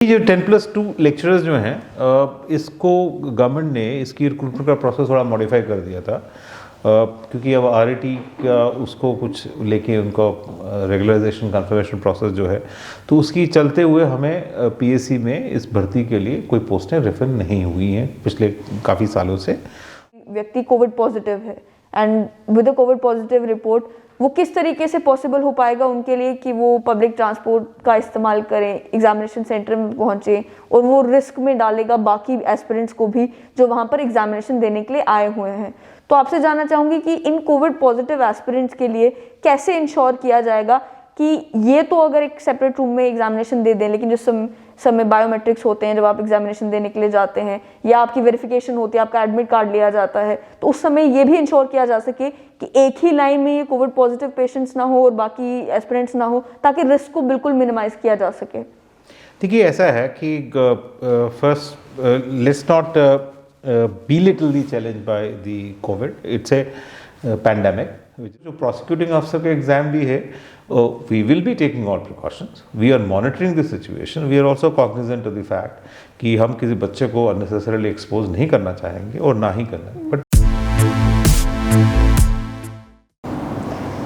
ये जो 10+2 लेक्चरर्स जो हैं इसको गवर्नमेंट ने इसकी रिक्रूटमेंट का प्रोसेस थोड़ा मॉडिफाई कर दिया था क्योंकि अब आरईटी का उसको कुछ लेके उनका रेगुलराइजेशन कंफर्मेशन प्रोसेस जो है तो उसकी चलते हुए हमें पीएससी में इस भर्ती के लिए कोई पोस्टें रेफर नहीं हुई हैं पिछले काफ़ी सालों से। व्यक्ति कोविड पॉजिटिव है and with the Covid positive report वो किस तरीके से पॉसिबल हो पाएगा उनके लिए कि वो पब्लिक ट्रांसपोर्ट का इस्तेमाल करें, एग्जामिनेशन सेंटर में पहुंचे, और वो रिस्क में डालेगा बाकी एस्पिरेंट्स को भी जो वहां पर एग्जामिनेशन देने के लिए आए हुए हैं। तो आपसे जानना चाहूँगी कि इन कोविड पॉजिटिव एस्पिरेंट्स के लिए कैसे इंश्योर किया जाएगा कि ये तो अगर एक सेपरेट रूम में एग्जामिनेशन दे दें, लेकिन जिस समय बायोमेट्रिक्स होते हैं जब आप एग्जामिनेशन देने के लिए जाते हैं या आपकी वेरिफिकेशन होती है, आपका एडमिट कार्ड लिया जाता है, तो उस समय ये भी इंश्योर किया जा सके कि एक ही लाइन में ये कोविड पॉजिटिव पेशेंट्स ना हो और बाकी एस्पिरेंट्स ना हो, ताकि रिस्क को बिल्कुल मिनिमाइज किया जा सके। देखिए ऐसा है कि first let's not belittle the challenge by the COVID. It's a pandemic. जो प्रोसिक्यूटिंग ऑफिसर का एग्जाम भी है, we will be taking all precautions. We are monitoring the situation. We are also cognizant of the fact कि हम किसी बच्चे को unnecessarily expose नहीं करना चाहेंगे और ना ही करना है। But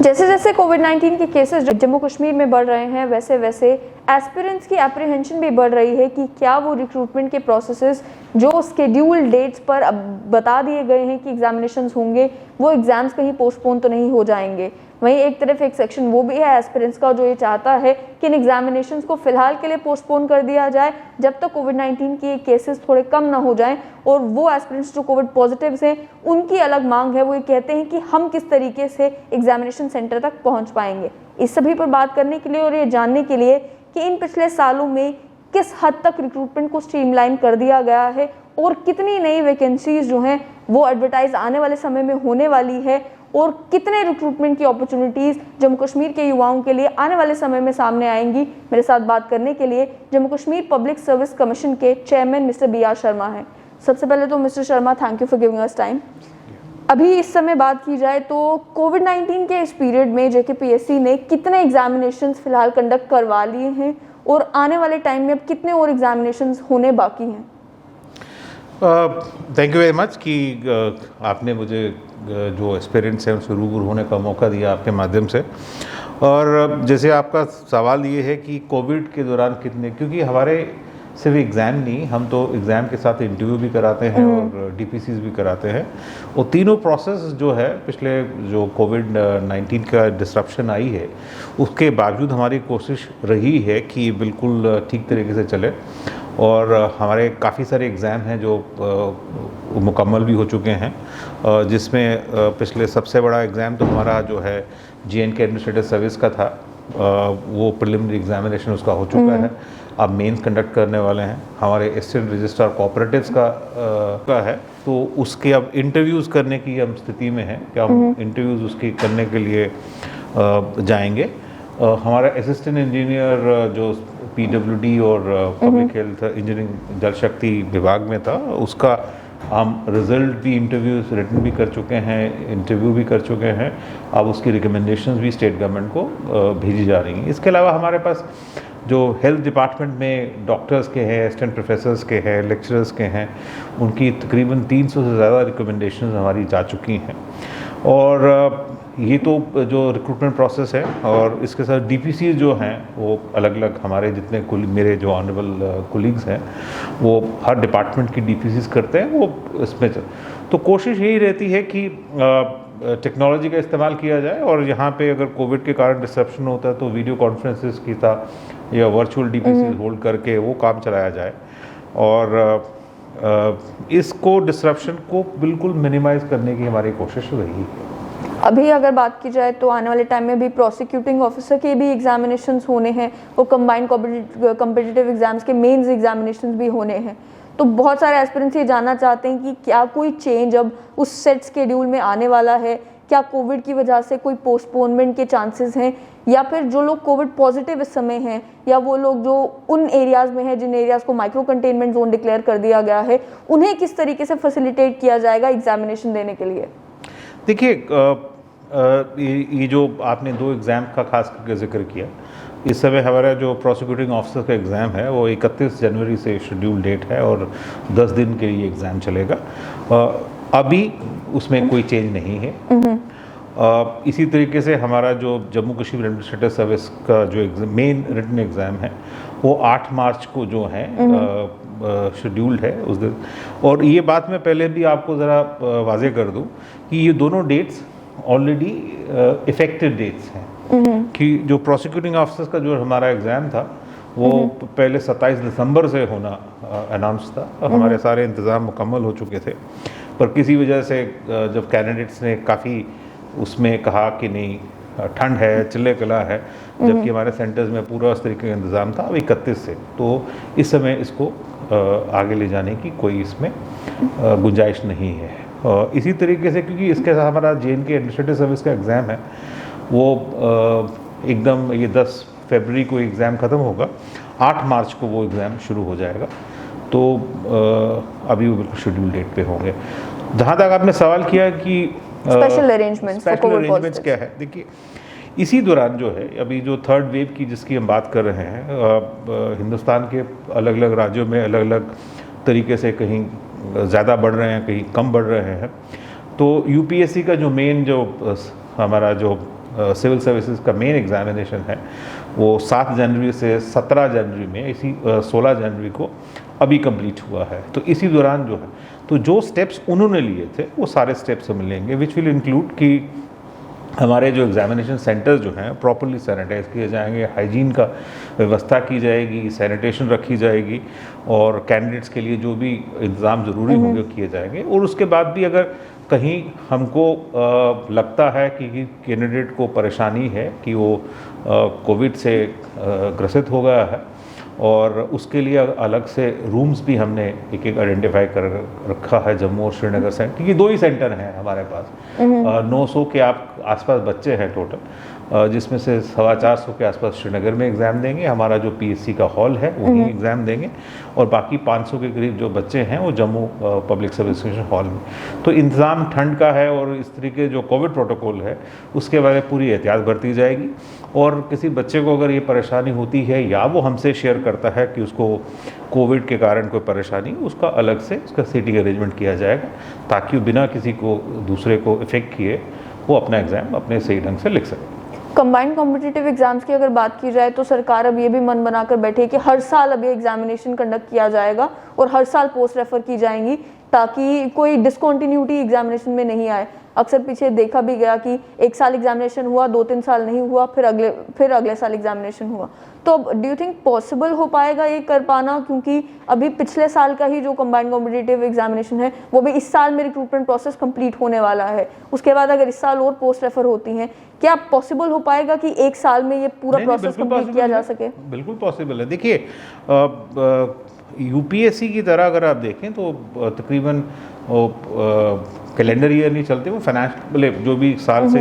जैसे जैसे कोविड-19 के केसेस जम्मू कश्मीर में बढ़ रहे हैं, वैसे वैसे एस्पिरेंट्स की एप्रीहेंशन भी बढ़ रही है कि क्या वो रिक्रूटमेंट के प्रोसेसेस जो स्केड्यूल्ड डेट्स पर अब बता दिए गए हैं कि एग्जामिनेशंस होंगे, वो एग्जाम्स कहीं पोस्टपोन तो नहीं हो जाएंगे। वहीं एक तरफ एक सेक्शन वो भी है एस्पिरेंट्स का जो ये चाहता है कि इन एग्जामिनेशंस को फिलहाल के लिए पोस्टपोन कर दिया जाए जब तक कोविड-19 के केसेस थोड़े कम ना हो जाएं, और वो एस्पिरेंट्स जो कोविड पॉजिटिव्स हैं उनकी अलग मांग है, वो ये कहते हैं कि हम किस तरीके से एग्जामिनेशन सेंटर तक पहुंच पाएंगे। इस सभी पर बात करने के लिए और ये जानने के लिए कि इन पिछले सालों में किस हद तक रिक्रूटमेंट को स्ट्रीमलाइन कर दिया गया है और कितनी नई वैकेंसीज जो हैं वो एडवर्टाइज आने वाले समय में होने वाली है, और कितने रिक्रूटमेंट की अपॉर्चुनिटीज़ जम्मू कश्मीर के युवाओं के लिए आने वाले समय में सामने आएंगी, मेरे साथ बात करने के लिए Jammu Kashmir public service commission के चेयरमैन मिस्टर BR शर्मा हैं। सबसे पहले तो mister Sharma, thank you for giving us time. अभी इस समय बात की जाए तो कोविड-19 के इस पीरियड में JKPSC ने कितने एग्जामिनेशंस फिलहाल कंडक्ट करवा लिए हैं और आने वाले टाइम में अब कितने और एग्जामिनेशंस होने बाकी हैं? थैंक यू वेरी मच कि आपने मुझे जो एक्सपीरियंस है उससे रूबरू होने का मौका दिया आपके माध्यम से। और जैसे आपका सवाल ये है कि कोविड के दौरान कितने, क्योंकि हमारे सिर्फ एग्ज़ाम नहीं, हम तो एग्ज़ाम के साथ इंटरव्यू भी कराते हैं और DPCs भी कराते हैं, और तीनों प्रोसेस जो है पिछले जो कोविड-19 का डिसरप्शन आई है उसके बावजूद हमारी कोशिश रही है कि बिल्कुल ठीक तरीके से चले, और हमारे काफ़ी सारे एग्ज़ाम हैं जो मुकम्मल भी हो चुके हैं, जिसमें पिछले सबसे बड़ा एग्ज़ाम तो हमारा जो है JNK एडमिनिस्ट्रेटिव सर्विस का था, वो प्रिलिमिनरी एग्जामिनेशन उसका हो चुका है। अब मेंस कंडक्ट करने वाले हैं। हमारे असिस्टेंट रजिस्ट्रार कोऑपरेटिव्स का है, तो उसके अब इंटरव्यूज़ करने की हम स्थिति में हैं कि हम इंटरव्यूज़ उसकी करने के लिए जाएंगे। हमारा असिस्टेंट इंजीनियर जो PWD और पब्लिक हेल्थ इंजीनियरिंग जल शक्ति विभाग में था, उसका हम रिज़ल्ट भी, इंटरव्यूज़ रिटन भी कर चुके हैं, इंटरव्यू भी कर चुके हैं। अब उसकी रिकमेंडेशंस भी स्टेट गवर्नमेंट को भेजी जा रही हैं। इसके अलावा हमारे पास जो हेल्थ डिपार्टमेंट में डॉक्टर्स के हैं, असिस्टेंट प्रोफेसर्स के हैं, लेक्चरर्स के हैं, उनकी तकरीबन 300 से ज़्यादा रिकमेंडेशंस हमारी जा चुकी हैं। और ये तो जो रिक्रूटमेंट प्रोसेस है, और इसके साथ DPC जो हैं वो अलग अलग हमारे जितने मेरे जो ऑनरेबल कोलीग्स हैं वो हर डिपार्टमेंट की DPCs करते हैं, वो इसमें तो कोशिश यही रहती है कि टेक्नोलॉजी का इस्तेमाल किया जाए, और यहाँ पे अगर कोविड के कारण डिसरप्शन होता है तो वीडियो कॉन्फ्रेंसेस की या वर्चुअल DPCs होल्ड करके वो काम चलाया जाए, और इसको डिसरप्शन को बिल्कुल मिनिमाइज़ करने की हमारी कोशिश रही है। अभी अगर बात की जाए तो आने वाले टाइम में भी प्रोसिक्यूटिंग ऑफिसर के भी एग्जामिनेशंस होने हैं, वो कंबाइंड कॉम्पिटिटिव एग्जाम्स के मेंस एग्जामिनेशंस भी होने हैं। तो बहुत सारे एस्पिरेंट्स ये जानना चाहते हैं कि क्या कोई चेंज अब उस सेट शेड्यूल में आने वाला है, क्या कोविड की वजह से कोई पोस्टपोनमेंट के चांसेस हैं, या फिर जो लोग कोविड पॉजिटिव इस समय हैं या वो लोग जो उन एरियाज़ में हैं जिन एरियाज़ को माइक्रो कंटेनमेंट जोन डिक्लेयर कर दिया गया है, उन्हें किस तरीके से फैसिलिटेट किया जाएगा एग्जामिनेशन देने के लिए? देखिए ये जो आपने 2 एग्ज़ाम का खास करके जिक्र किया, इस समय हमारा जो प्रोसिक्यूटिंग ऑफिसर का एग्ज़ाम है वो 31 जनवरी से शेड्यूल डेट है और 10 दिन के लिए एग्ज़ाम चलेगा। अभी उसमें कोई चेंज नहीं है। इसी तरीके से हमारा जो जम्मू कश्मीर एडमिनिस्ट्रेटिव सर्विस का जो मेन रिटन एग्ज़ाम है वो 8 मार्च को जो है शेड्यूल्ड है उस दिन। और ये बात मैं पहले भी आपको ज़रा वाजे कर दूं कि ये दोनों डेट्स ऑलरेडी इफेक्टिव डेट्स हैं। कि जो प्रोसिक्यूटिंग ऑफिसर्स का जो हमारा एग्ज़ाम था वो पहले 27 दिसंबर से होना अनाउंस था। हमारे सारे इंतज़ाम मुकम्मल हो चुके थे, पर किसी वजह से जब कैंडिडेट्स ने काफ़ी उसमें कहा कि नहीं ठंड है, चिल्ले कला है, जबकि हमारे सेंटर्स में पूरा उस तरीके का इंतज़ाम था अब 31 से, तो इस समय इसको आगे ले जाने की कोई इसमें गुंजाइश नहीं है। इसी तरीके से क्योंकि इसके साथ हमारा JNK एडमिनिस्ट्रेटिव सर्विस का एग्ज़ाम है वो एकदम ये 10 फरवरी को एग्ज़ाम ख़त्म होगा, 8 मार्च को वो एग्ज़ाम शुरू हो जाएगा। तो अभी वो बिल्कुल शेड्यूल डेट पे होंगे। जहाँ तक आपने सवाल किया कि स्पेशल अरेंजमेंट्स क्या है, देखिए इसी दौरान जो है अभी जो थर्ड वेव की जिसकी हम बात कर रहे हैं, हिंदुस्तान के अलग अलग राज्यों में अलग अलग तरीके से कहीं ज़्यादा बढ़ रहे हैं, कहीं कम बढ़ रहे हैं। तो UPSC का जो मेन जो हमारा जो सिविल सर्विसेज का मेन एग्जामिनेशन है वो 7 जनवरी से 17 जनवरी में, इसी 16 जनवरी को अभी कंप्लीट हुआ है। तो इसी दौरान जो है तो जो स्टेप्स उन्होंने लिए थे वो सारे स्टेप्स हमें लेंगे, विच विल इंक्लूड कि हमारे जो एग्जामिनेशन सेंटर्स जो हैं प्रॉपरली सैनिटाइज किए जाएंगे, हाइजीन का व्यवस्था की जाएगी, सैनिटेशन रखी जाएगी और कैंडिडेट्स के लिए जो भी इंतज़ाम ज़रूरी होंगे किए जाएंगे। और उसके बाद भी अगर कहीं हमको लगता है कि कैंडिडेट को परेशानी है कि वो कोविड से ग्रसित हो गया है और उसके लिए अलग से रूम्स भी हमने एक एक आइडेंटिफाई कर रखा है जम्मू और श्रीनगर सेंटर, क्योंकि 2 ही सेंटर हैं हमारे पास। 900 के आसपास बच्चे हैं टोटल, जिसमें से 425 के आसपास श्रीनगर में एग्ज़ाम देंगे, हमारा जो PSC का हॉल है वहीं एग्ज़ाम देंगे, और बाकी 500 के करीब जो बच्चे हैं वो जम्मू पब्लिक सर्विस हॉल में। तो इंतज़ाम ठंड का है और इस तरीके जो कोविड प्रोटोकॉल है उसके बारे में पूरी एहतियात बरती जाएगी। और किसी बच्चे को अगर ये परेशानी होती है या वो हमसे शेयर करता है कि उसको कोविड के कारण कोई परेशानी, उसका अलग से उसका सीटिंग अरेंजमेंट किया जाएगा ताकि बिना किसी को दूसरे को इफ़ेक्ट किए वो अपना एग्ज़ाम अपने सही ढंग से लिख सके। कंबाइंड कॉम्पिटिटिव एग्जाम्स की अगर बात की जाए तो सरकार अब ये भी मन बनाकर बैठी कि हर साल अब ये एग्जामिनेशन कंडक्ट किया जाएगा और हर साल पोस्ट रेफर की जाएंगी ताकि कोई डिसकंटिन्यूटी एग्जामिनेशन में नहीं आए। अक्सर पीछे देखा भी गया कि एक साल एग्जामिनेशन हुआ, 2-3 साल नहीं हुआ, फिर अगले साल एग्जामिनेशन हुआ। तो डू यू थिंक पॉसिबल हो पाएगा ये कर पाना, क्योंकि अभी पिछले साल का ही जो कंबाइंड कॉम्पिटिटिव एग्जामिनेशन है वो भी इस साल में रिक्रूटमेंट प्रोसेस कंप्लीट होने वाला है, उसके बाद अगर इस साल और पोस्ट रेफर होती हैं, क्या पॉसिबल हो पाएगा कि एक साल में ये पूरा प्रोसेस कंप्लीट किया जा सके? बिल्कुल पॉसिबल है। देखिए UPSC की तरह अगर आप देखें तो तकरीबन कैलेंडर ईयर नहीं चलते, वो फाइनेंशियल जो भी साल से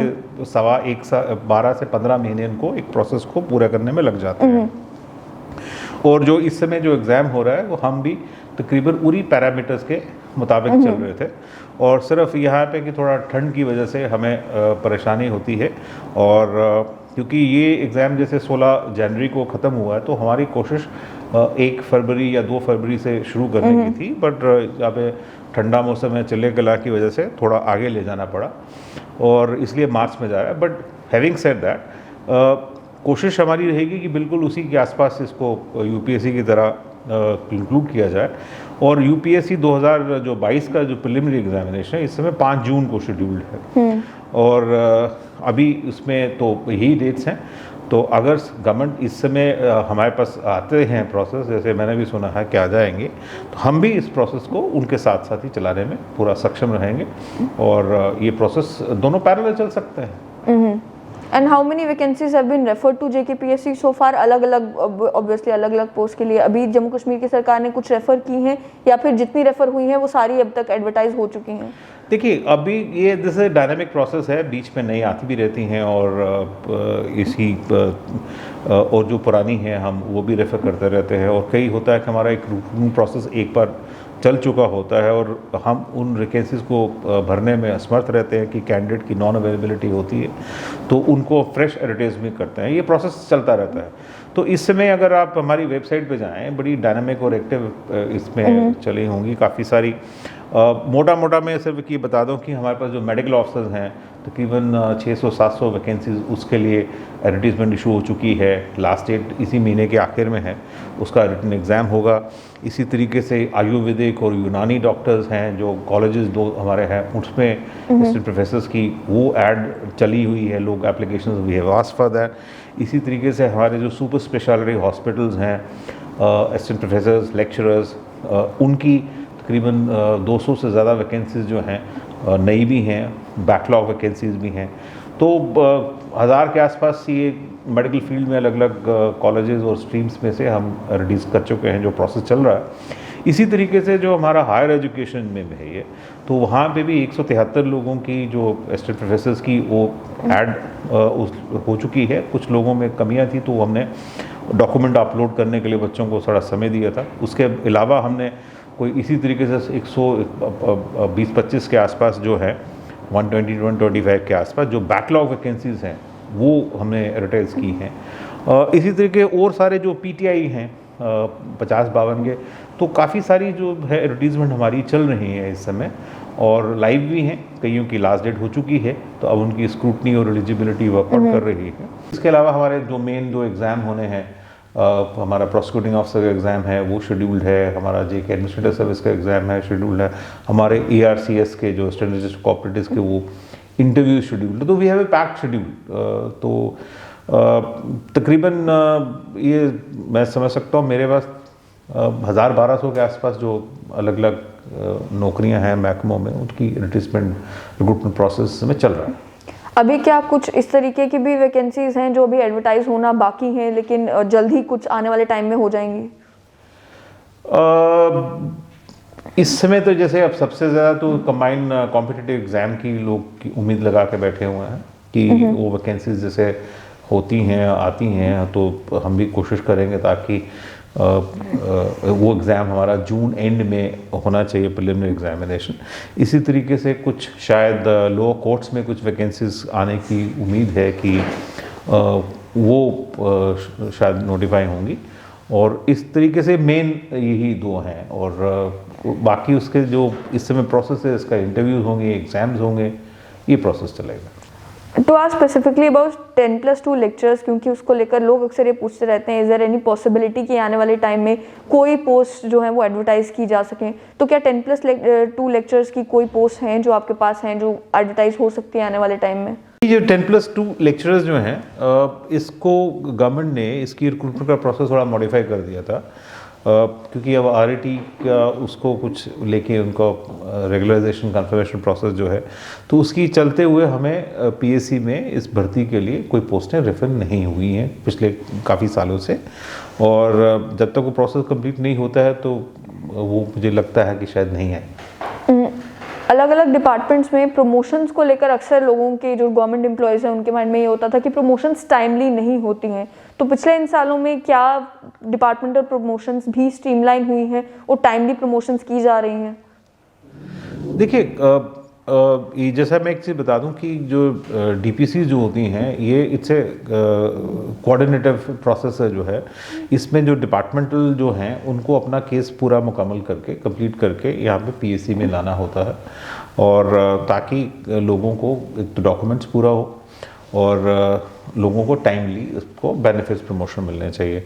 12 से 15 महीने इनको एक प्रोसेस को पूरा करने में लग जाते हैं। और जो इस समय जो एग्ज़ाम हो रहा है वो हम भी तकरीबन उरी पैरामीटर्स के मुताबिक चल रहे थे, और सिर्फ यहाँ पे कि थोड़ा ठंड की वजह से हमें परेशानी होती है। और क्योंकि ये एग्ज़ाम जैसे 16 जनवरी को ख़त्म हुआ है तो हमारी कोशिश 1 फरवरी या 2 फरवरी से शुरू करने की थी, बट यहाँ पे ठंडा मौसम है, चिल्ले कला की वजह से थोड़ा आगे ले जाना पड़ा और इसलिए मार्च में जा रहा है। बट हैविंग सेड दैट कोशिश हमारी रहेगी कि बिल्कुल उसी के आसपास इसको UPSC की तरह इंक्लूड किया जाए। और UPSC 2022 का जो प्रिलिमिनरी एग्जामिनेशन है इस समय 5 जून को शेड्यूल्ड है, और अभी इसमें तो यही डेट्स हैं। तो अगर गवर्नमेंट इस समय हमारे पास आते हैं प्रोसेस, जैसे मैंने भी सुना है कि आ जाएंगे, तो हम भी इस प्रोसेस को उनके साथ साथ ही चलाने में पूरा सक्षम रहेंगे और ये प्रोसेस दोनों पैरेलल चल सकते हैं। And how many vacancies have been referred to JKPSC so far? अलग अलग ऑब्वियसली अलग अलग पोस्ट के लिए अभी जम्मू कश्मीर की सरकार ने कुछ रेफर की हैं या फिर जितनी रेफर हुई हैं वो सारी अब तक एडवर्टाइज हो चुकी हैं? देखिए अभी ये जैसे डायनामिक प्रोसेस है, बीच में नई आती भी रहती हैं और इसी और जो पुरानी हैं हम वो भी रेफ़र करते रहते हैं। और कई होता है कि हमारा एक रिक्रूटमेंट प्रोसेस एक बार चल चुका होता है और हम उन वैकेंसीज़ को भरने में असमर्थ रहते हैं कि कैंडिडेट की नॉन अवेलेबिलिटी होती है, तो उनको फ्रेश एडवर्टाइजमेंट करते हैं। ये प्रोसेस चलता रहता है। तो इस समय अगर आप हमारी वेबसाइट पे जाएं, बड़ी डायनामिक और एक्टिव इसमें चली होंगी काफ़ी सारी। मोटा मोटा मैं सिर्फ ये बता दूं कि हमारे पास जो मेडिकल ऑफिसर्स हैं तकरीबन 600-700 वैकेंसीज उसके लिए एडवर्टीजमेंट इशू हो चुकी है। लास्ट डेट इसी महीने के आखिर में है, उसका रिटन एग्ज़ाम होगा। इसी तरीके से आयुर्वेदिक और यूनानी डॉक्टर्स हैं जो कॉलेजेस 2 हमारे हैं, उसमें असिस्टेंट प्रोफेसर्स की वो ऐड चली हुई है, लोग applications we have asked for that. इसी तरीके से हमारे जो सुपर स्पेशलिटी हॉस्पिटल्स हैं, असिस्टेंट प्रोफेसर्स, लेक्चरर्स, उनकी तकरीबन 200 से ज़्यादा वैकेंसीज़ जो हैं नई भी हैं, बैकलॉग वैकेंसीज़ भी हैं। तो 1000 के आसपास ये मेडिकल फील्ड में अलग अलग कॉलेजेस और स्ट्रीम्स में से हम रिलीज़ कर चुके हैं, जो प्रोसेस चल रहा है। इसी तरीके से जो हमारा हायर एजुकेशन में है ये, तो वहाँ पे भी 173 लोगों की जो असिस्टेंट प्रोफेसर्स की वो ऐड हो चुकी है। कुछ लोगों में कमियाँ थी तो हमने डॉक्यूमेंट अपलोड करने के लिए बच्चों को थोड़ा समय दिया था। उसके अलावा हमने कोई इसी तरीके से 120-25 के आसपास जो है 120-125 के आसपास जो बैकलॉग वैकेंसीज़ हैं वो हमने एडवर्टाइज़ की हैं। इसी तरीके और सारे जो पीटीआई हैं 50-52 के, तो काफ़ी सारी जो है एडवर्टीज़मेंट हमारी चल रही है इस समय और लाइव भी हैं। कईयों की लास्ट डेट हो चुकी है तो अब उनकी स्क्रूटनी और एलिजिबिलिटी वर्कआउट कर रही है। इसके अलावा हमारे जो मेन जो एग्ज़ाम होने हैं, हमारा प्रोसिक्यूटिंग ऑफिसर का एग्ज़ाम है वो शेड्यूल्ड है, हमारा जेके एडमिनिस्ट्रेटिव सर्विस का एग्ज़ाम है शेड्यूल्ड है, हमारे ARCS के जो स्टैंडर्ड रजिस्टर कोऑपरेटिव्स के वो इंटरव्यू शेड्यूल्ड है। तो we have a packed schedule. तो तकरीबन ये मैं समझ सकता हूँ मेरे पास 1000-1200 के आसपास जो अलग अलग नौकरियां हैं महकमों में, उनकी एडवर्टीजमेंट रिक्रूटमेंट प्रोसेस में चल रहा है। अभी क्या कुछ इस तरीके की भी वैकेंसीज हैं जो अभी एडवर्टाइज होना बाकी हैं लेकिन जल्द ही कुछ आने वाले टाइम में हो जाएंगी? इस समय तो जैसे अब सबसे ज़्यादा तो कंबाइंड कॉम्पिटिटिव एग्ज़ाम की लोग की उम्मीद लगा के बैठे हुए हैं कि वो वैकेंसीज जैसे होती हैं आती हैं, तो हम भी कोशिश करेंगे ताकि वो एग्ज़ाम हमारा जून एंड में होना चाहिए, प्रिलिमिनरी एग्जामिनेशन। इसी तरीके से कुछ शायद लोअर कोर्ट्स में कुछ वैकेंसीज आने की उम्मीद है कि वो शायद नोटिफाई होंगी। और इस तरीके से मेन यही 2 हैं और बाकी उसके जो इस समय प्रोसेस है, इसका इंटरव्यूज होंगे, एग्ज़ाम्स होंगे, ये प्रोसेस चलेगा। तो आज स्पेसिफिकली अबाउट 10+2 लेक्चर्स, क्योंकि उसको लेकर लोग अक्सर ये पूछते रहते हैं, इज देयर एनी पॉसिबिलिटी कि आने वाले टाइम में कोई पोस्ट जो है वो एडवर्टाइज की जा सके? तो क्या 10+2 लेक्चर्स की कोई पोस्ट हैं जो आपके पास हैं जो एडवर्टाइज हो सकती है आने वाले टाइम में? ये 10+2 लेक्चरर्स जो हैं, इसको गवर्नमेंट ने इसकी रिक्रूटमेंट का प्रोसेस थोड़ा मॉडिफाई कर दिया था, क्योंकि अब RAT का उसको कुछ लेके उनका रेगुलराइजेशन कंफर्मेशन प्रोसेस जो है, तो उसकी चलते हुए हमें PSC में इस भर्ती के लिए कोई पोस्टें रेफर नहीं हुई हैं पिछले काफ़ी सालों से। और जब तक वो प्रोसेस कंप्लीट नहीं होता है तो वो मुझे लगता है कि शायद नहीं आए। अलग अलग डिपार्टमेंट्स में प्रमोशंस को लेकर अक्सर लोगों के जो गवर्नमेंट एम्प्लॉयज़ हैं उनके माइंड में ये होता था कि प्रमोशंस टाइमली नहीं होती हैं। तो पिछले इन सालों में क्या डिपार्टमेंटल प्रमोशंस भी स्ट्रीमलाइन हुई हैं और टाइमली प्रमोशंस की जा रही हैं? देखिए, ये जैसा मैं एक चीज़ बता दूं कि जो DPC जो होती हैं, ये इट्स ए कोऑर्डिनेटिव प्रोसेस है जो है। इसमें जो डिपार्टमेंटल जो हैं उनको अपना केस पूरा मुकम्मल करके कंप्लीट करके यहाँ पे PSC में लाना होता है, और ताकि लोगों को एक तो डॉक्यूमेंट्स पूरा हो और लोगों को टाइमली उसको बेनिफिट्स प्रमोशन मिलने चाहिए।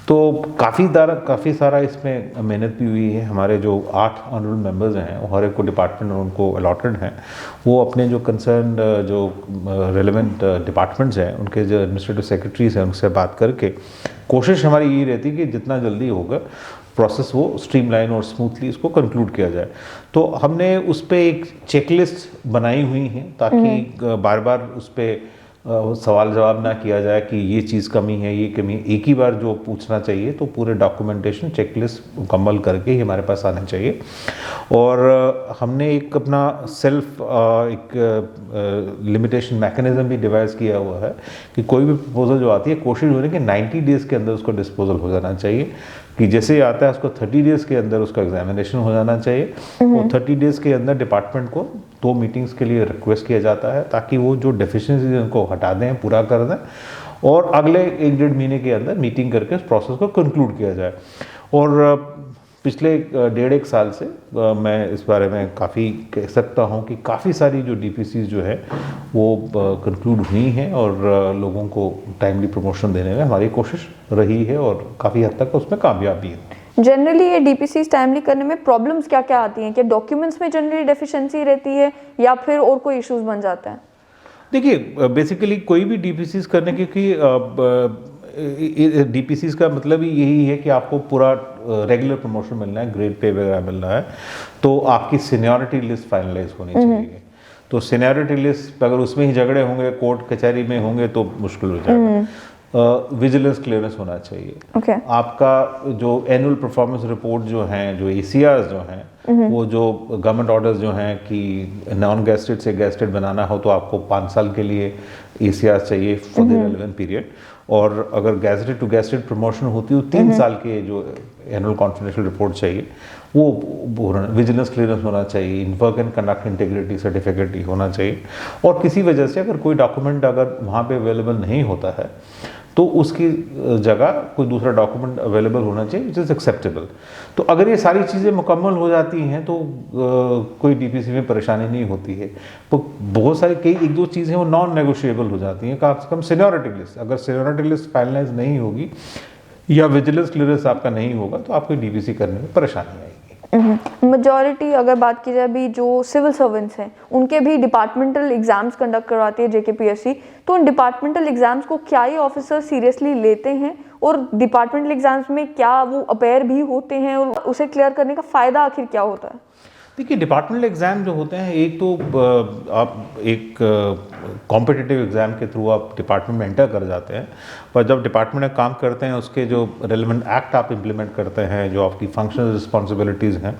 तो काफ़ी सारा इसमें मेहनत भी हुई है। हमारे जो 8 ऑनरेबल मेंबर्स हैं, हर एक को डिपार्टमेंट उनको अलॉटेड हैं, वो अपने जो कंसर्न जो रेलेवेंट डिपार्टमेंट्स हैं उनके जो एडमिनिस्ट्रेटिव सेक्रेटरीज हैं उनसे बात करके कोशिश हमारी यही रहती है कि जितना जल्दी होगा प्रोसेस वो स्ट्रीमलाइन और स्मूथली इसको कंक्लूड किया जाए। तो हमने उस पर एक चेकलिस्ट बनाई हुई है ताकि बार बार उस पर सवाल जवाब ना किया जाए कि ये चीज़ कमी है, ये कमी है। एक ही बार जो पूछना चाहिए, तो पूरे डॉक्यूमेंटेशन चेकलिस्ट मुकम्मल करके ही हमारे पास आने चाहिए। और हमने एक अपना सेल्फ एक लिमिटेशन मैकेनिज्म भी डिवाइस किया हुआ है कि कोई भी प्रपोजल जो आती है कोशिश हो रही है कि 90 डेज़ के अंदर उसको डिस्पोजल हो जाना चाहिए, कि जैसे आता है उसको 30 डेज़ के अंदर उसका एग्जामिनेशन हो जाना चाहिए, और 30 डेज़ के अंदर डिपार्टमेंट को 2 मीटिंग्स के लिए रिक्वेस्ट किया जाता है ताकि वो जो डेफिशिएंसीज उनको हटा दें, पूरा कर दें, और अगले 1-1.5 महीने के अंदर मीटिंग करके उस प्रोसेस को कंक्लूड किया जाए। और पिछले 1.5-1 साल से मैं इस बारे में काफ़ी कह सकता हूँ कि काफ़ी सारी जो डीपीसीज जो है वो कंक्लूड हुई हैं, और लोगों को टाइमली प्रमोशन देने में हमारी कोशिश रही है, और काफ़ी हद तक उसमें कामयाब भी है। जनरली ये डीपीसीज टाइमली करने में प्रॉब्लम्स क्या क्या आती हैं? क्या डॉक्यूमेंट्स में जनरली डेफिशिएंसी रहती है या फिर और कोई इश्यूज बन जाते हैं? देखिए, बेसिकली कोई भी डीपीसीज करने की डीपीसीज का मतलब ही यही है कि आपको पूरा रेगुलर प्रमोशन मिलना है, ग्रेड पे वगैरह मिलना है, तो आपकी सीनियरिटी लिस्ट फाइनलाइज होनी चाहिए। तो सीनियरिटी लिस्ट अगर उसमें ही झगड़े होंगे, कोर्ट कचहरी में होंगे, तो मुश्किल हो जाएगा। विजिलेंस क्लियरेंस होना चाहिए। आपका जो एनुअल परफॉर्मेंस रिपोर्ट जो हैं, जो ACRs जो हैं, वो जो गवर्नमेंट ऑर्डर्स जो हैं कि नॉन गैस्टेड से गैस्टेड बनाना हो तो आपको 5 साल के लिए ACRs चाहिए फॉर द रेलेवेंट पीरियड, और अगर गैस्टेड टू गैस्टेड प्रमोशन होती है तो 3 साल के जो एनुअल कॉन्फिडेंशियल रिपोर्ट चाहिए वो विजिलेंस क्लियरेंस होना चाहिए, in work and conduct integrity certificate होना चाहिए। और किसी वजह से अगर कोई डॉक्यूमेंट अगर वहाँ पे अवेलेबल नहीं होता है तो उसकी जगह कोई दूसरा डॉक्यूमेंट अवेलेबल होना चाहिए विच इज़ एक्सेप्टेबल। तो अगर ये सारी चीज़ें मुकम्मल हो जाती हैं तो कोई डीपीसी में परेशानी नहीं होती है। तो बहुत सारी कई 1-2 चीज़ें वो नॉन नेगोशिएबल हो जाती हैं। कम से कम सीनियरिटी लिस्ट, अगर सीनियरिटी लिस्ट फाइनलाइज नहीं होगी या विजिलेंस क्लियरेंस आपका नहीं होगा तो आपको डीपीसी करने में परेशानी आएगी। मेजॉरिटी अगर बात की जाए भी जो सिविल सर्वेंट्स हैं उनके भी डिपार्टमेंटल एग्जाम्स कंडक्ट करवाती है JKPSC, तो उन डिपार्टमेंटल एग्जाम्स को क्या ये ऑफिसर सीरियसली लेते हैं, और डिपार्टमेंटल एग्जाम्स में क्या वो अपेयर भी होते हैं, और उसे क्लियर करने का फ़ायदा आखिर क्या होता है? देखिए, डिपार्टमेंटल एग्ज़ाम जो होते हैं, एक तो आप एक कॉम्पिटिटिव एग्ज़ाम के थ्रू आप डिपार्टमेंट में एंटर कर जाते हैं, पर जब डिपार्टमेंट में काम करते हैं उसके जो रेलेवेंट एक्ट आप इम्प्लीमेंट करते हैं, जो आपकी फंक्शनल रिस्पॉन्सिबिलिटीज़ हैं,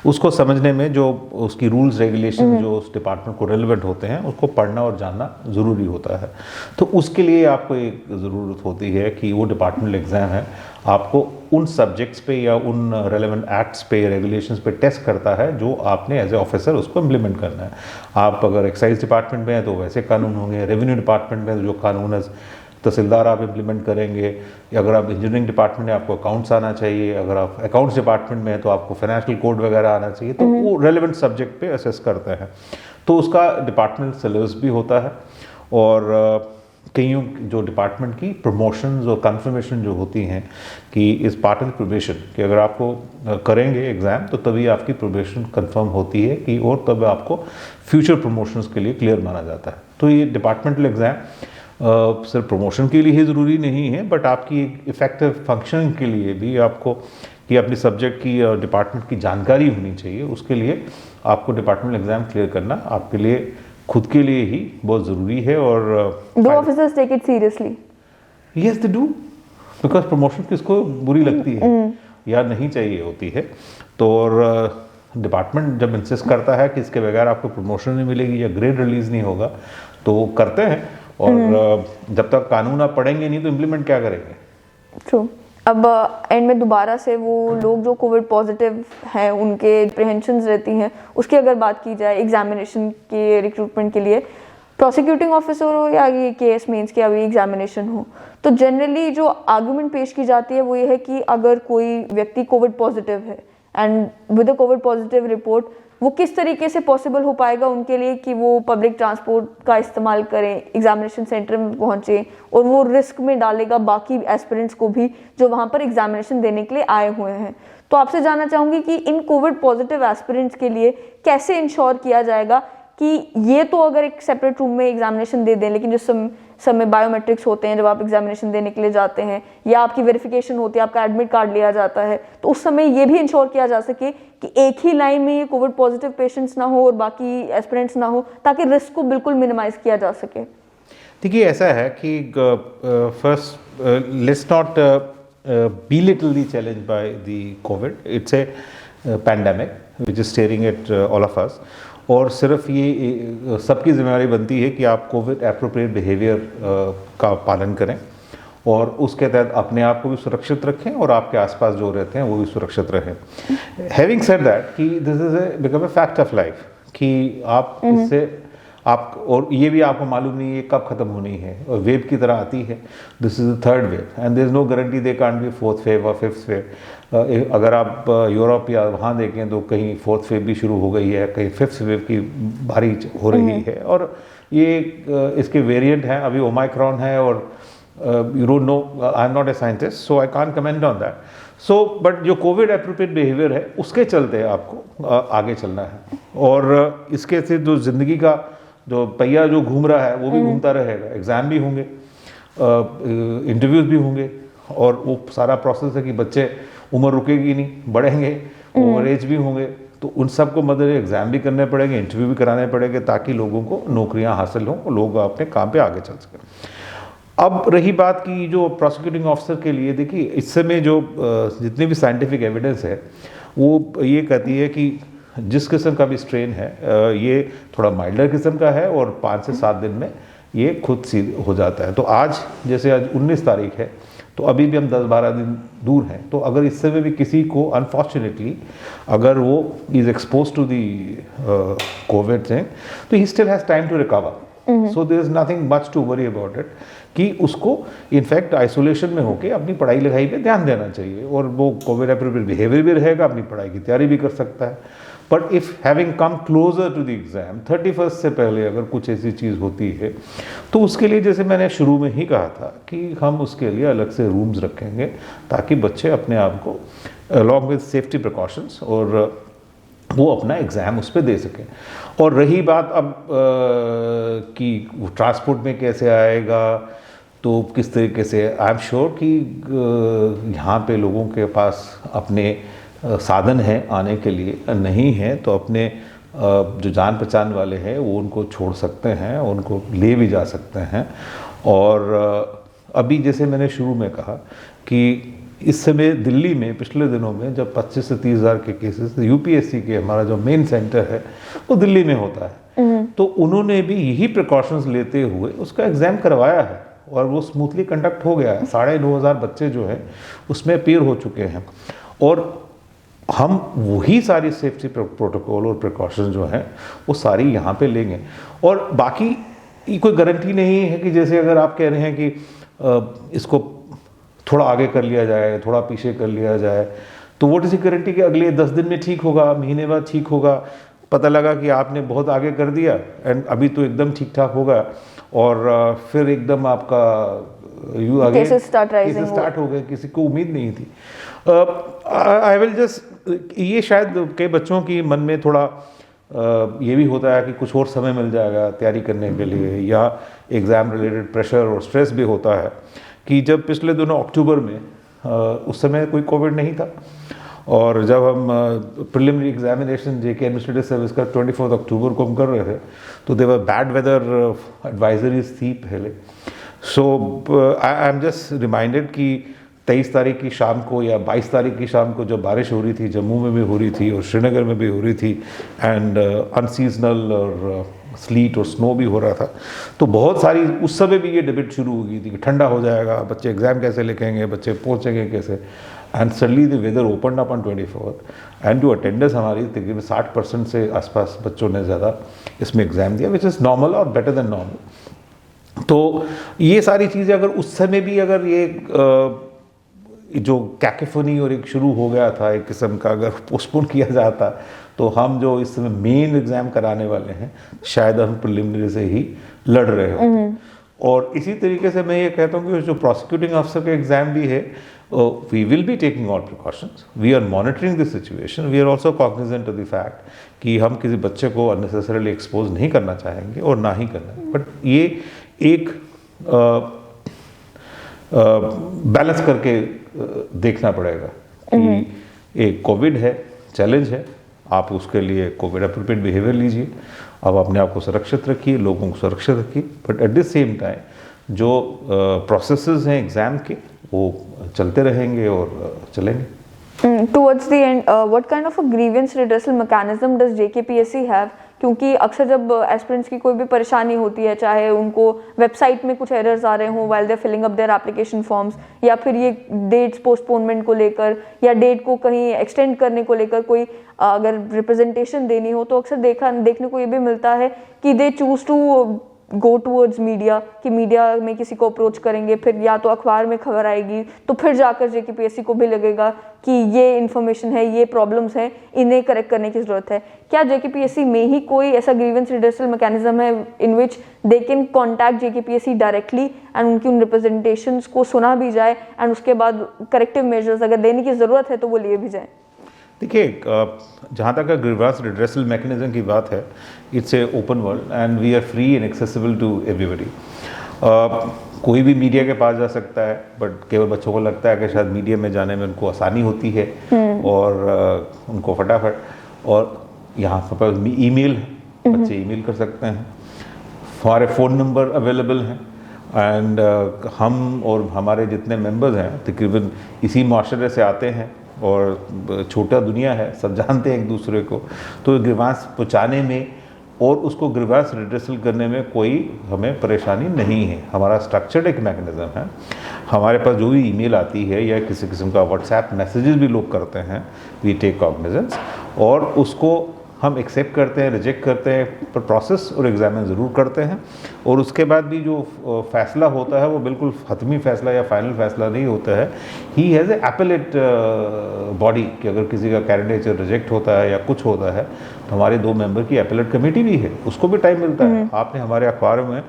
उसको समझने में जो उसकी रूल्स रेगुलेशन जो उस डिपार्टमेंट को रेलेवेंट होते हैं उसको पढ़ना और जानना ज़रूरी होता है। तो उसके लिए आपको एक ज़रूरत होती है कि वो डिपार्टमेंटल एग्ज़ाम है आपको उन सब्जेक्ट्स पे या उन रेलेवेंट एक्ट्स पे, रेगुलेशंस पे टेस्ट करता है जो आपने एज ए ऑफिसर उसको इम्प्लीमेंट करना है। आप अगर एक्साइज डिपार्टमेंट में हैं तो वैसे कानून होंगे, रेवेन्यू डिपार्टमेंट में जो कानून है तहसीलदार आप इम्प्लीमेंट करेंगे, अगर आप इंजीनियरिंग डिपार्टमेंट में आपको अकाउंट्स आना चाहिए, अगर आप अकाउंट्स डिपार्टमेंट में हैं तो आपको फाइनेंशियल कोड वगैरह आना चाहिए। तो वो रेलेवेंट सब्जेक्ट पे असेस करते हैं, तो उसका डिपार्टमेंट सिलेबस भी होता है। और कईयों जो डिपार्टमेंट की प्रमोशंस और कन्फर्मेशन जो होती हैं कि इस पार्ट ऑफ प्रोबेशन कि अगर आपको करेंगे एग्ज़ाम तो तभी आपकी प्रोबेशन कंफर्म होती है कि, और तब आपको फ्यूचर प्रमोशंस के लिए क्लियर माना जाता है। तो ये डिपार्टमेंटल एग्ज़ाम सिर्फ प्रमोशन के लिए ही ज़रूरी नहीं है, बट आपकी इफ़ेक्टिव फंक्शनिंग के लिए भी आपको कि अपनी सब्जेक्ट की और डिपार्टमेंट की जानकारी होनी चाहिए, उसके लिए आपको डिपार्टमेंटल एग्ज़ाम क्लियर करना आपके लिए खुद के लिए ही बहुत ज़रूरी है। और do officers take it seriously? Yes they do, because promotion किसको बुरी लगती है या नहीं चाहिए होती है। तो और डिपार्टमेंट जब इंसिस्ट करता है कि इसके बगैर आपको प्रमोशन नहीं मिलेगी या ग्रेड रिलीज नहीं होगा तो करते हैं, और जब तक कानून आप पढ़ेंगे नहीं तो इम्प्लीमेंट क्या करेंगे। ट्रू। अब एंड में दोबारा से वो लोग जो कोविड पॉजिटिव हैं उनके अप्रीहेंशंस रहती हैं, उसकी अगर बात की जाए एग्जामिनेशन के रिक्रूटमेंट के लिए, प्रोसिक्यूटिंग ऑफिसर हो या ये केस मेंस की अभी एग्जामिनेशन हो, तो जनरली जो आर्गुमेंट पेश की जाती है वो ये है कि अगर कोई व्यक्ति कोविड पॉजिटिव है and with a Covid positive report, वो किस तरीके से पॉसिबल हो पाएगा उनके लिए कि वो पब्लिक ट्रांसपोर्ट का इस्तेमाल करें, एग्जामिनेशन सेंटर में पहुंचे, और वो रिस्क में डालेगा बाकी एस्पिरेंट्स को भी जो वहां पर एग्जामिनेशन देने के लिए आए हुए हैं। तो आपसे जानना चाहूंगी कि इन कोविड पॉजिटिव एस्पिरेंट्स के लिए कैसे इंश्योर किया जाएगा कि ये तो अगर एक सेपरेट रूम में एग्जामिनेशन दे दें, लेकिन जिस समय बायोमेट्रिक्स होते हैं जब आप एग्जामिनेशन देने के लिए जाते हैं या आपकी वेरिफिकेशन होती है, आपका एडमिट कार्ड लिया जाता है, तो उस समय ये भी इंश्योर किया जा सके कि एक ही लाइन में ये कोविड पॉजिटिव पेशेंट्स ना हो और बाकी एस्पिरेंट्स ना हो, ताकि रिस्क को बिल्कुल मिनिमाइज किया जा सके। देखिए, ऐसा है कि first let's not belittle the challenge by the COVID. It's a pandemic which is staring at all of us. और सिर्फ ये सबकी जिम्मेदारी बनती है कि आप कोविड एप्रोप्रिएट बिहेवियर का पालन करें और उसके तहत अपने आप को भी सुरक्षित रखें और आपके आसपास जो रहते हैं वो भी सुरक्षित रहें। हैविंग सेड दैट कि this is become a fact of life कि आप इससे आप, और ये भी आपको मालूम नहीं है कब खत्म होनी है, और वेव की तरह आती है। This is the third wave and there is no guarantee they can't be fourth wave और फिफ्थ वेव। अगर आप यूरोप या वहाँ देखें तो कहीं फोर्थ वेव भी शुरू हो गई है, कहीं फिफ्थ वेव की बारी हो रही है, और ये इसके वेरिएंट हैं। अभी ओमाइक्रॉन है और you don't know, I am not a scientist so I can't comment on that. So but जो कोविड एप्रोप्रिएट बिहेवियर है उसके चलते आपको आगे चलना है, और इसके से जो ज़िंदगी का जो पहिया जो घूम रहा है वो भी घूमता रहेगा। एग्ज़ाम भी होंगे, इंटरव्यूज़ भी होंगे, और वो सारा प्रोसेस है कि बच्चे उम्र रुकेगी नहीं, बढ़ेंगे, ओवर एज भी होंगे, तो उन सबको मदद एग्ज़ाम भी करने पड़ेंगे, इंटरव्यू भी कराने पड़ेंगे ताकि लोगों को नौकरियां हासिल हों और लोग अपने काम पे आगे चल सकें। अब रही बात की जो प्रोसिक्यूटिंग ऑफिसर के लिए, देखिए इस समय जो जितनी भी साइंटिफिक एविडेंस है वो ये कहती है कि जिस किस्म का भी स्ट्रेन है ये थोड़ा माइल्डर किस्म का है और 5 से 7 दिन में ये खुद सी हो जाता है। तो आज जैसे आज 19 तारीख है तो अभी भी हम 10-12 दिन दूर हैं, तो अगर इस समय भी किसी को अनफॉर्चुनेटली अगर वो is expose to the Covid thing तो ही still has time to recover. So there is nothing much to worry about it कि उसको इनफैक्ट आइसोलेशन में होकर अपनी पढ़ाई लिखाई पे ध्यान देना चाहिए, और वो कोविड एप्रोप्रिएट बिहेवियर भी रहेगा, अपनी पढ़ाई की तैयारी भी कर सकता है। But if having come closer to the exam 31 से पहले अगर कुछ ऐसी चीज़ होती है तो उसके लिए जैसे मैंने शुरू में ही कहा था कि हम उसके लिए अलग से रूम्स रखेंगे ताकि बच्चे अपने आप को अलॉन्ग विद सेफ्टी प्रिकॉशंस और वो अपना एग्ज़ाम उस पर दे सकें। और रही बात अब कि ट्रांसपोर्ट में कैसे आएगा, तो किस तरीके से, आई एम श्योर कि यहाँ पे लोगों के पास अपने साधन हैं आने के लिए, नहीं है तो अपने जो जान पहचान वाले हैं वो उनको छोड़ सकते हैं, उनको ले भी जा सकते हैं। और अभी जैसे मैंने शुरू में कहा कि इस समय दिल्ली में पिछले दिनों में जब 25 से 30 हज़ार के केसेस, यूपीएससी के हमारा जो मेन सेंटर है वो दिल्ली में होता है, तो उन्होंने भी यही प्रिकॉशंस लेते हुए उसका एग्ज़ाम करवाया है और वो स्मूथली कंडक्ट हो गया है। 9,500 बच्चे जो हैं उसमें अपीयर हो चुके हैं, और हम वही सारी सेफ्टी प्रोटोकॉल और प्रिकॉशन जो हैं वो सारी यहाँ पे लेंगे। और बाकी कोई गारंटी नहीं है कि जैसे अगर आप कह रहे हैं कि इसको थोड़ा आगे कर लिया जाए, थोड़ा पीछे कर लिया जाए, तो वो किसी गारंटी कि अगले 10 दिन में ठीक होगा, महीने बाद ठीक होगा। पता लगा कि आपने बहुत आगे कर दिया एंड अभी तो एकदम ठीक ठाक होगा, और फिर एकदम आपका केसेस स्टार्ट हो गए, किसी को उम्मीद नहीं थी। आई विल जस्ट, ये शायद कई बच्चों की मन में थोड़ा ये भी होता है कि कुछ और समय मिल जाएगा तैयारी करने के लिए, या एग्ज़ाम रिलेटेड प्रेशर और स्ट्रेस भी होता है कि जब पिछले दिनों अक्टूबर में उस समय कोई कोविड नहीं था, और जब हम प्रिलिमिनरी एग्जामिनेशन जेके एडमिनिस्ट्रेटिव सर्विस का 24 अक्टूबर को हम कर रहे थे तो देवर बैड वेदर एडवाइजरीज थी पहले। सो आई एम जस्ट रिमाइंडेड कि 23 तारीख की शाम को या 22 तारीख की शाम को जब बारिश हो रही थी, जम्मू में भी हो रही थी और श्रीनगर में भी हो रही थी, एंड अनसीजनल और स्लीट और स्नो भी हो रहा था, तो बहुत सारी उस समय भी ये डिबेट शुरू हो गई थी कि ठंडा हो जाएगा, बच्चे एग्ज़ाम कैसे लिखेंगे, बच्चे पहुँचेंगे कैसे। And suddenly the weather open up on 24 and जो अटेंडेंस हमारी तकरीबन 60% से आसपास बच्चों ने ज़्यादा इसमें एग्ज़ाम दिया, विच इज़ नॉर्मल और बेटर देन नॉर्मल। तो ये सारी चीज़ें अगर उस समय भी अगर ये जो कैकोफोनी और एक शुरू हो गया था एक किस्म का, अगर पोस्टपोन किया जाता तो हम जो इस समय मेन एग्ज़ाम कराने वाले हैं शायद हम प्रिलिमिनरी से ही लड़ रहे होते। और इसी तरीके से मैं ये कहता हूँ कि जो प्रोसिक्यूटिंग ऑफिसर का एग्ज़ाम भी है, we will be taking all precautions, we are monitoring the situation, we are also cognizant of the fact कि हम किसी बच्चे को अननेसेसरीली एक्सपोज नहीं करना चाहेंगे और ना ही करना है। बट ये एक बैलेंस करके देखना पड़ेगा कि एक कोविड है, चैलेंज है, आप उसके लिए कोविड एप्रोप्रिएट बिहेवियर लीजिए, आप अपने आप को सुरक्षित रखिए, लोगों को सुरक्षित रखिए, but at the same time जो प्रोसेसेस हैं एग्ज़ाम के वो चलते रहेंगे और चलेंगे। Towards the end, what kind of a grievance redressal mechanism does JKPSC have क्योंकि अक्सर जब एस्पिरेंट्स की कोई भी परेशानी होती है, चाहे उनको वेबसाइट में कुछ एरर्स आ रहे हों while they filling up their application forms, या फिर ये डेट्स पोस्टपोनमेंट को लेकर या डेट को कहीं एक्सटेंड करने को लेकर कोई अगर रिप्रेजेंटेशन देनी हो, तो अक्सर देखने को ये भी मिलता है कि they choose to go towards media, कि मीडिया में किसी को अप्रोच करेंगे, फिर या तो अखबार में खबर आएगी तो फिर जाकर जेकेपीएससी को भी लगेगा कि ये इन्फॉर्मेशन है, ये प्रॉब्लम्स हैं, इन्हें करेक्ट करने की ज़रूरत है। क्या जेकेपीएससी में ही कोई ऐसा ग्रीवेंस रिड्रेसल मैकेनिज्म है in which they can contact JKPSC directly and उनकी उन रिप्रेजेंटेशंस को सुना भी जाए एंड उसके बाद करेक्टिव मेजर्स अगर देने की ज़रूरत है तो वो लिए भी जाए? देखिए, जहाँ तक ग्रीवेंस रिड्रेसल मैकेनिज्म की बात है, it's a open world and we are free and accessible to everybody. कोई भी मीडिया के पास जा सकता है, बट केवल बच्चों को लगता है कि शायद मीडिया में जाने में उनको आसानी होती है और उनको फटाफट, और यहाँ पर ईमेल है, बच्चे ईमेल कर सकते हैं, हमारे फ़ोन नंबर अवेलेबल हैं एंड हम और हमारे जितने मेंबर्स हैं तकरीबन इसी माशरे से आते हैं और छोटा दुनिया है, सब जानते हैं एक दूसरे को, तो ग्रीवेंस पहुँचाने में और उसको ग्रीवेंस रिड्रेसल करने में कोई हमें परेशानी नहीं है। हमारा स्ट्रक्चर्ड एक मैकेनिज़्म है। हमारे पास जो भी ईमेल आती है या किसी किस्म का व्हाट्सएप मैसेजेस भी लोग करते हैं, वी टेक कॉग्निजेंस और उसको हम एक्सेप्ट करते हैं, रिजेक्ट करते हैं, पर प्रोसेस और एग्जामिन ज़रूर करते हैं। और उसके बाद भी जो फैसला होता है वो बिल्कुल हतमी फैसला या फाइनल फैसला नहीं होता है। He has a appellate body कि अगर किसी का कैंडिडेचर रिजेक्ट होता है या कुछ होता है तो हमारे 2 मेंबर की एपेलेट कमेटी भी है, उसको भी टाइम मिलता है। आपने हमारे अखबार में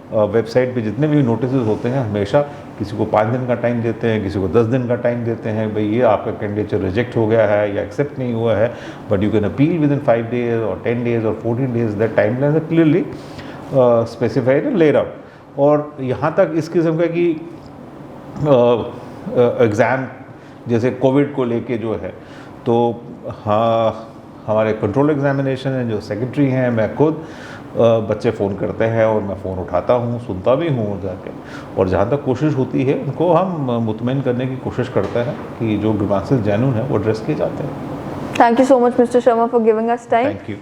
वेबसाइट पे जितने भी नोटिस होते हैं हमेशा किसी को 5 दिन का टाइम देते हैं, किसी को 10 दिन का टाइम देते हैं, भाई ये आपका कैंडिडेचर रिजेक्ट हो गया है या एक्सेप्ट नहीं हुआ है, but you can appeal with in 5 days और 10 डेज और 14 days, that time line is clearly specified and laid out. और यहाँ तक इस किस्म का कि एग्ज़ाम जैसे कोविड को लेके जो है, तो हाँ हमारे कंट्रोल एग्जामिनेशन हैं, जो सेक्रेटरी हैं, मैं खुद बच्चे फ़ोन करते हैं और मैं फ़ोन उठाता हूँ, सुनता भी हूँ जाके, और जहाँ तक कोशिश होती है उनको हम मुतमईन करने की कोशिश करते हैं कि जो ग्रीवेंसेस जेन्युइन है वो एड्रेस किए जाते हैं। Thank you so much mister Sharma for giving us time. Thank you.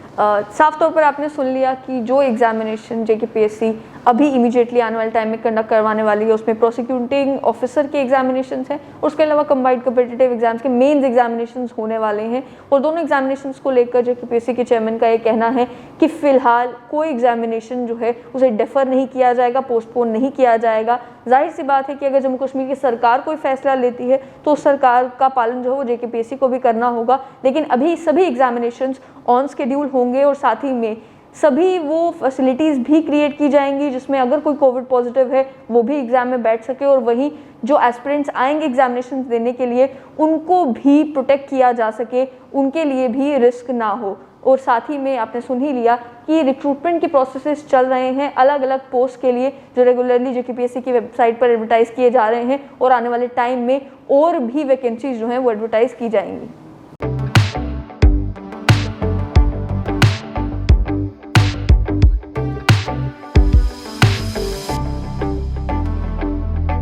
साफ तौर पर आपने सुन लिया कि जो एग्जामिनेशन जेकेपीएससी अभी इमीडिएटली आने वाले टाइम में कंडक्ट करवाने वाली है उसमें प्रोसिक्यूटिंग ऑफिसर के एग्जामिनेशंस हैं, उसके अलावा कंबाइंड कॉम्पिटिटिव एग्जाम्स के मेंस एग्जामिनेशंस होने वाले हैं। और दोनों एग्जामिनेशंस को लेकर जेकेपीएससी के चेयरमैन का ये कहना है कि फिलहाल कोई एग्जामिनेशन जो है उसे डेफर नहीं किया जाएगा, पोस्टपोन नहीं किया जाएगा। जाहिर सी बात है कि अगर जम्मू कश्मीर की सरकार कोई फैसला लेती है तो उस सरकार का पालन जो है वो जेकेपीएससी को भी करना होगा। लेकिन अभी सभी एग्जामिनेशंस ऑन शेड्यूल होंगे और साथ ही में सभी वो फैसिलिटीज़ भी क्रिएट की जाएंगी जिसमें अगर कोई कोविड पॉजिटिव है वो भी एग्ज़ाम में बैठ सके, और वहीं जो एस्पिरेंट्स आएंगे एग्जामिनेशन देने के लिए उनको भी प्रोटेक्ट किया जा सके, उनके लिए भी रिस्क ना हो। और साथ ही में आपने सुन ही लिया कि रिक्रूटमेंट के प्रोसेसेस चल रहे हैं अलग अलग पोस्ट के लिए जो रेगुलरली जेकेपीएससी की वेबसाइट पर एडवर्टाइज़ किए जा रहे हैं, और आने वाले टाइम में और भी वैकेंसीज जो हैं वो एडवर्टाइज़ की जाएंगी।